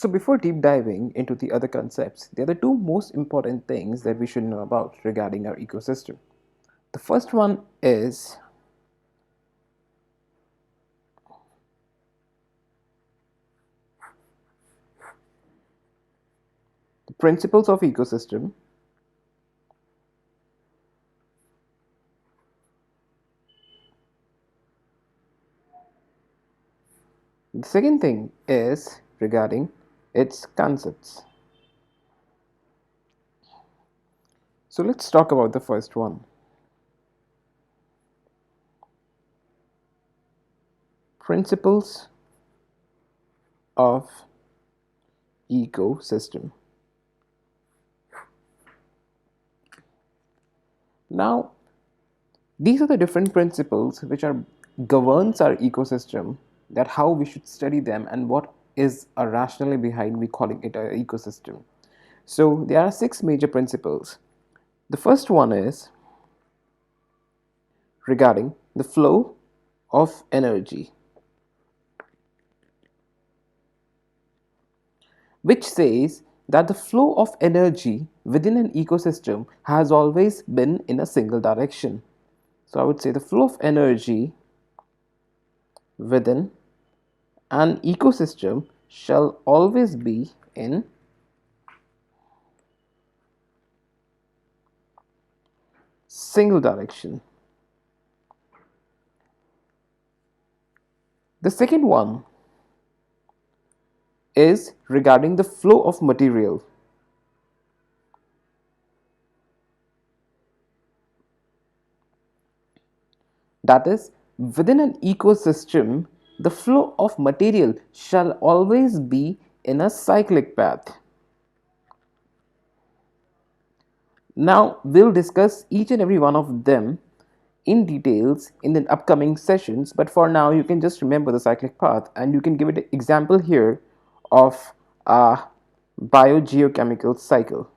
So before deep diving into the other concepts, there are the two most important things that we should know about regarding our ecosystem. The first one is the principles of ecosystem. The second thing is regarding its concepts. So let's talk about the first one. Principles of ecosystem. Now, these are the different principles which are governs our ecosystem, that how we should study them and what is a rationale behind we calling it an ecosystem. So there are 6 major principles. The first one is regarding the flow of energy, which says that the flow of energy within an ecosystem has always been in a single direction. So I would say the flow of energy within an ecosystem shall always be in single direction. The second one is regarding the flow of material. That is, within an ecosystem, the flow of material shall always be in a cyclic path. Now, we'll discuss each and every one of them in details in the upcoming sessions, but for now, you can just remember the cyclic path, and you can give it an example here of a biogeochemical cycle.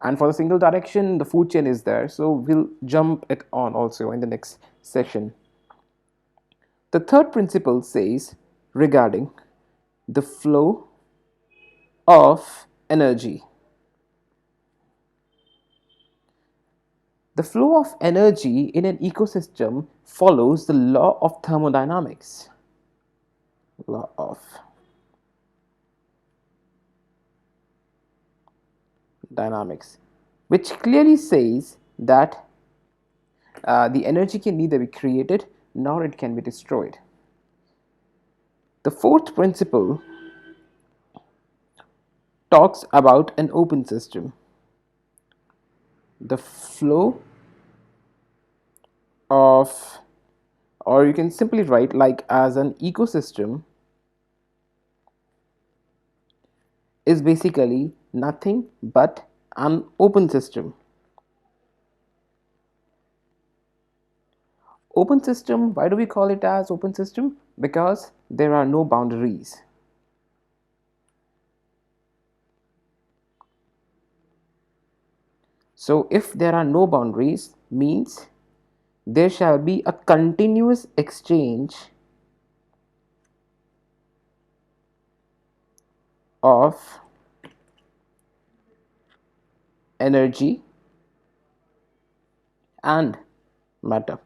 And for the single direction, the food chain is there, so we'll jump it on also in the next session. The third principle says regarding the flow of energy. The flow of energy in an ecosystem follows the law of thermodynamics. Law of dynamics, which clearly says that the energy can neither be created nor it can be destroyed. The fourth principle talks about an open system. The flow of, or you can simply write like as an ecosystem is basically nothing but an open system. Open system, why do we call it as open system? Because there are no boundaries. So if there are no boundaries, means there shall be a continuous exchange of energy and matter.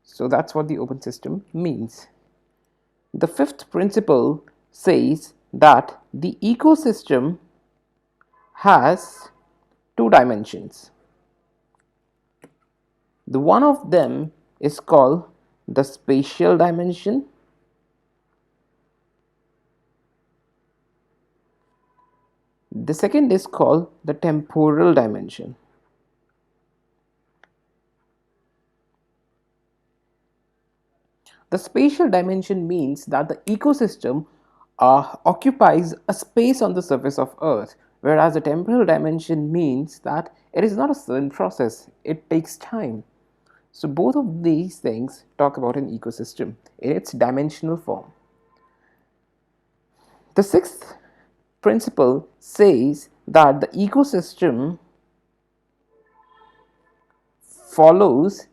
So that's what the open system means. The fifth principle says that the ecosystem has 2 dimensions. The one of them is called the spatial dimension, the second is called the temporal dimension. The spatial dimension means that the ecosystem occupies a space on the surface of Earth, whereas the temporal dimension means that it is not a sudden process, it takes time. So both of these things talk about an ecosystem in its dimensional form. The sixth principle says that the ecosystem follows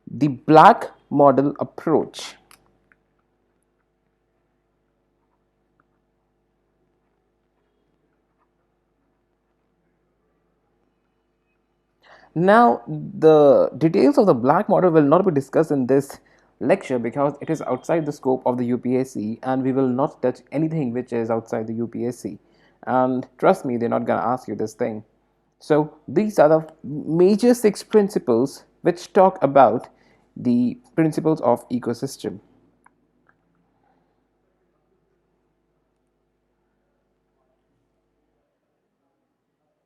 the black model approach. Now, the details of the black model will not be discussed in this lecture because it is outside the scope of the UPSC, and we will not touch anything which is outside the UPSC. And trust me, they're not going to ask you this thing. So, these are the major 6 principles which talk about the principles of ecosystem.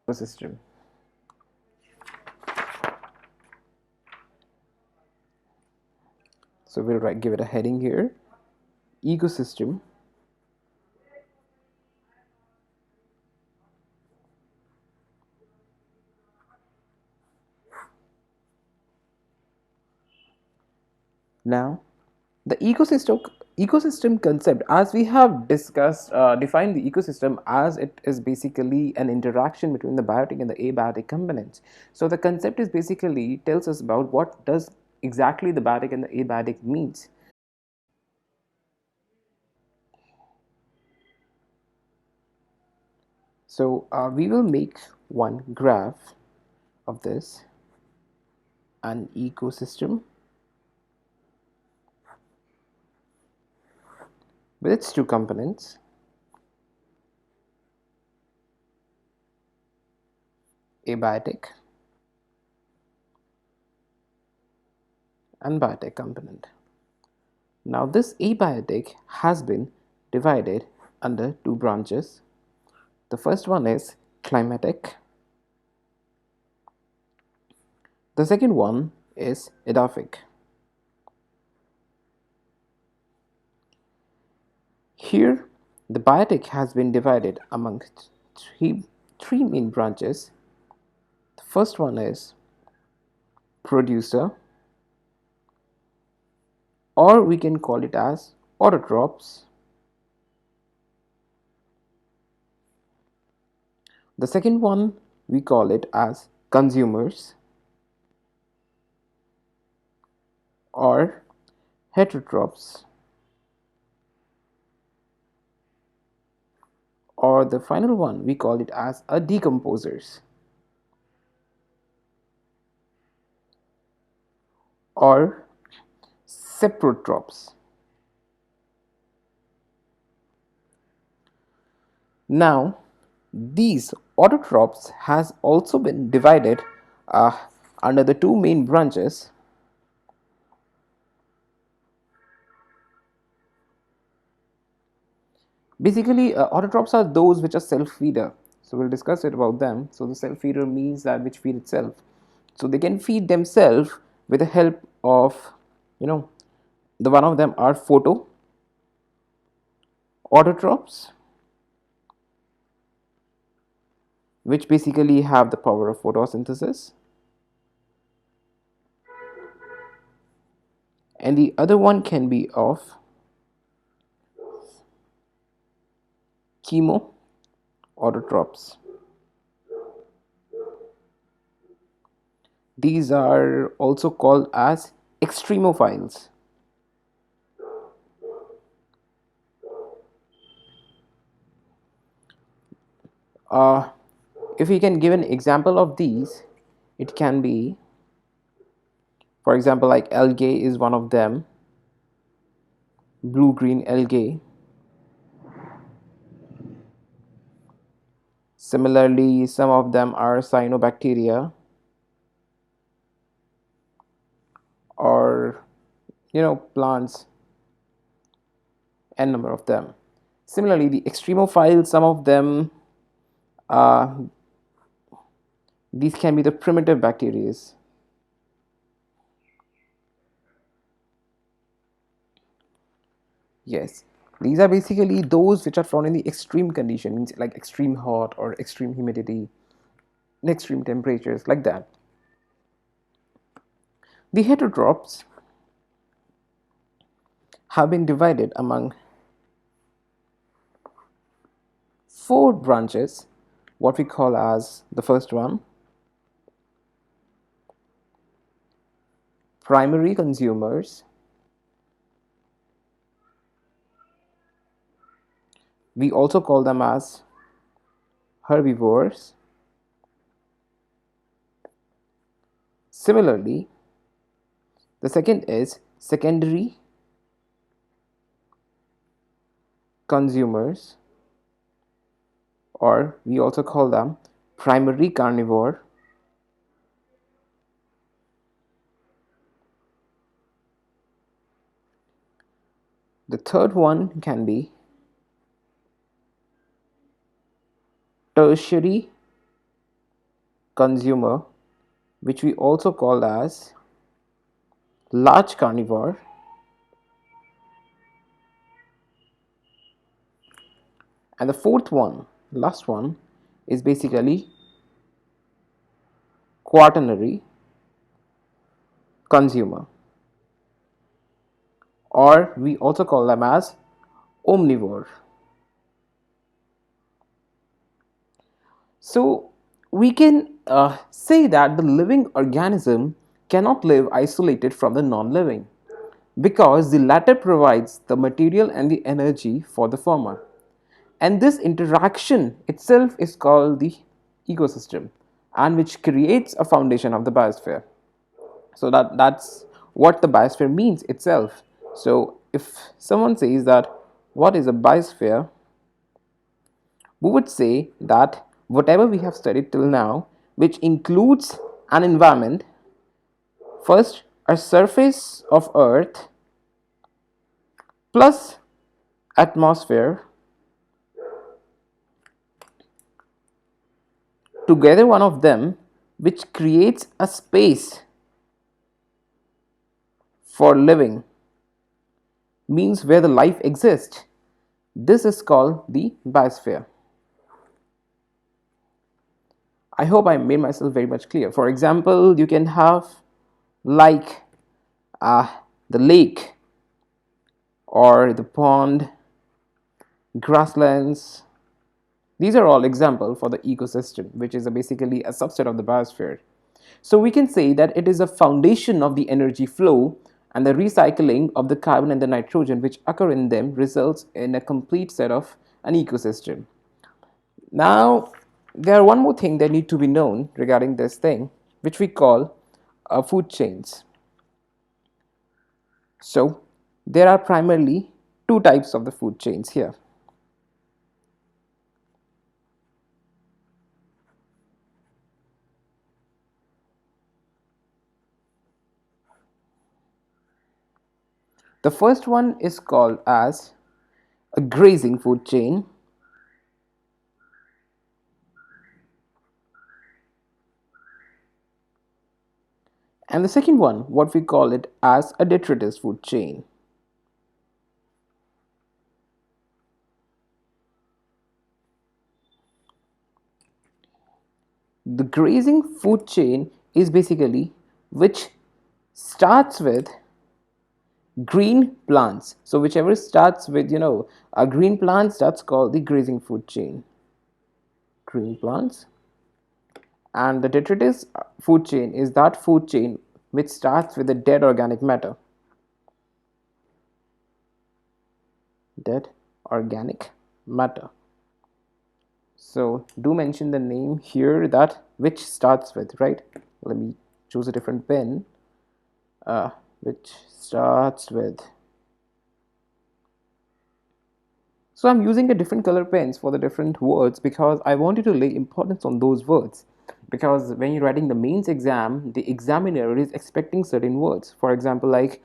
Ecosystem. So, we'll give it a heading here. Ecosystem. Now, the ecosystem concept, as we have discussed, defined the ecosystem as it is basically an interaction between the biotic and the abiotic components. So the concept is basically tells us about what does exactly the biotic and the abiotic means. So we will make one graph of this, an ecosystem with its 2 components, abiotic and biotic component. Now this abiotic has been divided under 2 branches. The first one is climatic. The second one is edaphic. Here, the biotic has been divided among three main branches. The first one is producer, or we can call it as autotrophs. The second one, we call it as consumers or heterotrophs, or the final one, we call it as a decomposers or saprotrophs. Now, these autotrophs has also been divided uh, under the 2 main branches. Basically, autotrophs are those which are self-feeder. So we'll discuss it about them. So the self-feeder means that which feed itself. So they can feed themselves with the help of, the one of them are photo autotrophs, which basically have the power of photosynthesis, and the other one can be of chemo autotrophs. These are also called as extremophiles. Uh, if we can give an example of these, it can be, for example, like algae is one of them, blue-green algae. Similarly, some of them are cyanobacteria, or plants, n number of them. Similarly, the extremophiles, some of them, uh, these can be the primitive bacteria. Yes, these are basically those which are found in the extreme condition, means like extreme hot or extreme humidity, extreme temperatures, like that. The heterotrophs have been divided among 4 branches, what we call as the first one, primary consumers. We also call them as herbivores. Similarly, the second is secondary consumers, or we also call them primary carnivore. The third one can be tertiary consumer, which we also call as large carnivore. And the fourth one, last one, is basically quaternary consumer, or we also call them as omnivore. So we can say that the living organism cannot live isolated from the non-living, because the latter provides the material and the energy for the former. And this interaction itself is called the ecosystem, and which creates a foundation of the biosphere. So that's what the biosphere means itself. So if someone says that what is a biosphere, we would say that whatever we have studied till now, which includes an environment, first a surface of earth plus atmosphere, together one of them, which creates a space for living, means where the life exists. This is called the biosphere. I hope I made myself very much clear. For example, you can have like uh, the lake or the pond, grasslands. These are all examples for the ecosystem, which is basically a subset of the biosphere. So we can say that it is a foundation of the energy flow, and the recycling of the carbon and the nitrogen which occur in them results in a complete set of an ecosystem. Now, there are one more thing that need to be known regarding this thing, which we call food chains. So there are primarily two types of the food chains here. The first one is called as a grazing food chain. And the second one, what we call it as a detritus food chain. The grazing food chain is basically which starts with green plants. So whichever starts with a green plants, that's called the grazing food chain. Green plants. And the detritus food chain is that food chain which starts with the dead organic matter. Dead organic matter. So do mention the name here, that which starts with, right? Let me choose a different pen. Which starts with. So I'm using a different color pens for the different words because I want you to lay importance on those words. Because when you're writing the mains exam, the examiner is expecting certain words. For example, like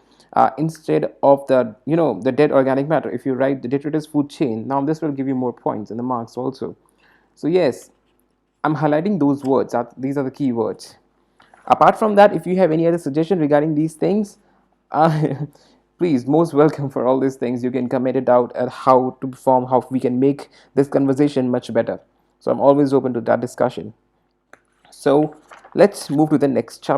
instead of the dead organic matter, if you write the detritus food chain, now this will give you more points in the marks also. So yes, I'm highlighting those words. These are the key words. Apart from that, if you have any other suggestion regarding these things, uh, please, most welcome for all these things. You can comment it out at how to perform, how we can make this conversation much better. So I'm always open to that discussion. So let's move to the next chapter.